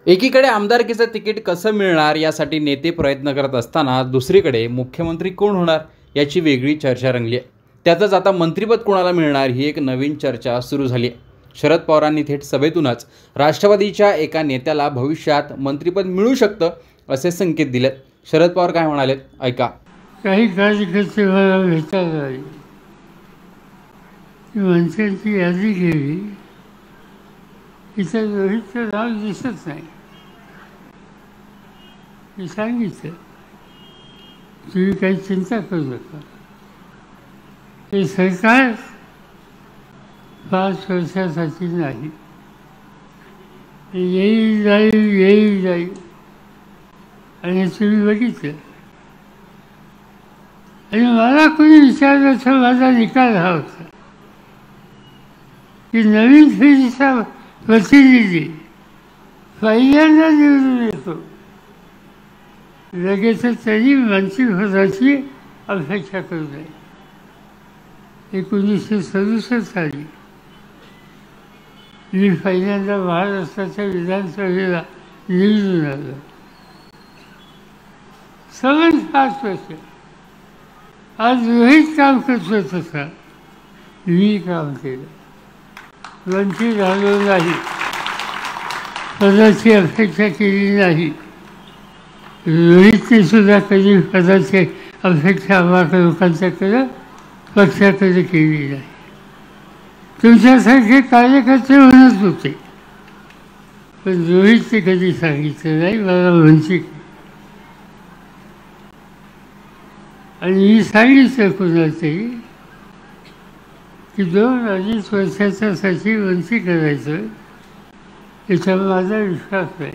एकीकडे आमदारकीचं तिकीट कसं मिळणार यासाठी नेते प्रयत्न करत असताना दुसरीकडे मुख्यमंत्री कोण होणार याची वेगळी चर्चा रंगली आहे। त्यातच आता मंत्रिपद कोणाला मिळणार ही एक नवीन चर्चा सुरू झाली आहे। शरद पवारांनी थेट सभेतूनच राष्ट्रवादीच्या एका नेत्याला भविष्यात मंत्रिपद मिळू शकतं असे संकेत दिलेत। शरद पवार काय म्हणालेत ऐका। काही कार्यकर्ते मला भेटायला आले, मंत्र्यांची यादी केली, इथं रोहितचं नाव दिसत नाही। मी सांगितलं तुम्ही काही चिंता करू नका, हे सरकार 5 वर्षासाठी नाही, येईल जाईल आणि तुम्ही बघितलं। आणि मला कोणी विचारलं तर माझा निकाल हा होता की नवीन पिढीचा प्रतिनिधी पहिल्यांदा निवडून येतो, लगेच त्यांनी मंत्रिपदाची अपेक्षा करू नये। 1967 साली मी पहिल्यांदा महाराष्ट्राच्या विधानसभेला निवडून आलो। 5 वर्ष आज रोहित काम करतो तसा मी काम केलं, मंत्री झालो नाही, पदाची अपेक्षा केली नाही। रोहितने सुद्धा कधी पदाची अपेक्षा आम्हा लोकांच्याकडं पक्षाकडे केली नाही। तुमच्यासारखे कार्यकर्ते म्हणत होते, पण रोहितने कधी सांगितलं नाही मला मंत्री। आणि मी सांगितलं कुणालाही की 2-2.5 वर्षाच्यासाठी मंत्री करायचं याच्यावर माझा विश्वास नाही।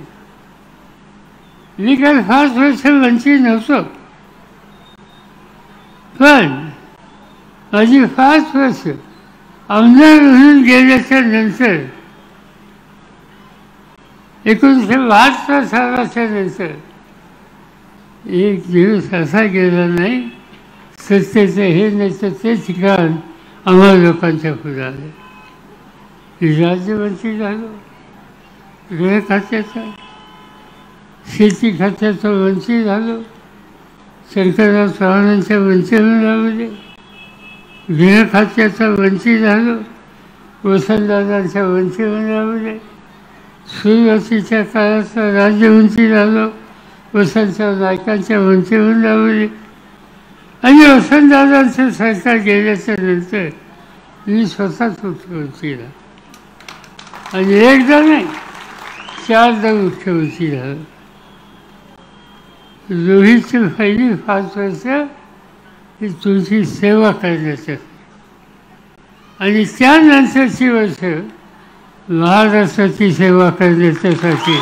मी काय 5 वर्ष मंत्री नव्हतो, पण माझी 5 वर्ष आमदार म्हणून गेल्याच्या नंतर 1972 सालाच्या नंतर एक दिवस असा गेला नाही सत्तेचं हे नाही तर ते ठिकाण आम्हा लोकांच्या पुढे आलं। राज्यमंत्री झालो, गृह खात्याचा, शेती खात्याचा मंत्री झालो, शंकरराव चव्हाणांच्या मंत्रिमंडळामध्ये गृह खात्याचा मंत्री झालो, वसंतदादांच्या मंत्रिमंडळामध्ये सुरुवातीच्या काळाचा राज्यमंत्री झालो, वसंतराव नाईकांच्या मंत्रिमंडळामध्ये। आणि वसंतदादांचं सरकार गेल्याच्या नंतर मी स्वतःच मुख्यमंत्री झालो, आणि एकदा नाही 4दा मुख्यमंत्री झालो। रोहितची पहिली 5 वर्ष ही तुमची सेवा करण्यासाठी, आणि त्यानंतरची वर्ष महाराष्ट्राची सेवा करण्यासाठी।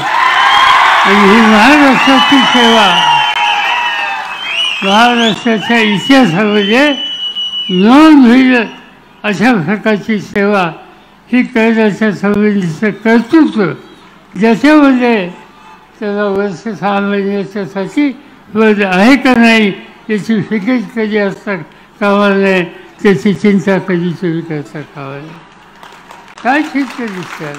आणि ही महाराष्ट्राची सेवा महाराष्ट्राच्या इतिहासामध्ये नोंद होईल अशा प्रकारची सेवा ही करण्याच्या संबंधीचं कर्तृत्व, ज्याच्यामध्ये त्याला वर्ष 6 महिन्याच्यासाठी पद आहे का नाही याची फिकीर कधी असता कामा नये, त्याची चिंता कधी तुम्ही करता कामा नये। काय चिंता दिसतात?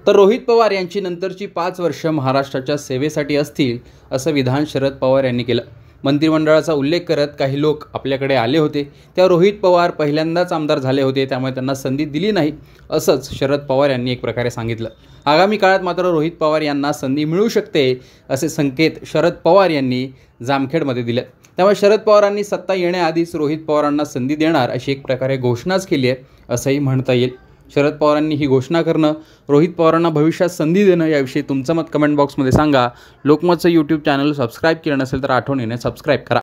तर रोहित पवार यांची नंतरची 5 वर्ष महाराष्ट्राच्या सेवेसाठी असतील असं विधान शरद पवार यांनी केलं। मंत्रिमंडळाचा उल्लेख करत काही लोक आपल्याकडे आले होते, त्या रोहित पवार पहिल्यांदाच आमदार झाले होते, त्यामुळे त्यांना संधी दिली नाही असंच शरद पवार यांनी एक प्रकारे सांगितलं। आगामी काळात मात्र रोहित पवार यांना संधी मिळू शकते असे संकेत शरद पवार यांनी जामखेडमध्ये दिले। त्यामुळे शरद पवारांनी सत्ता येण्याआधीच रोहित पवारांना संधी देणार अशी एक प्रकारे घोषणाच केली आहे असंही म्हणता येईल। शरद पवारांनी ही घोषणा करणं, रोहित पवारांना भविष्यात संधी देणं याविषयी तुमचं मत कमेंट बॉक्समध्ये सांगा। लोकमतचं यूट्यूब चॅनल सबस्क्राईब केलं नसेल तर आठवणीने सबस्क्राईब करा।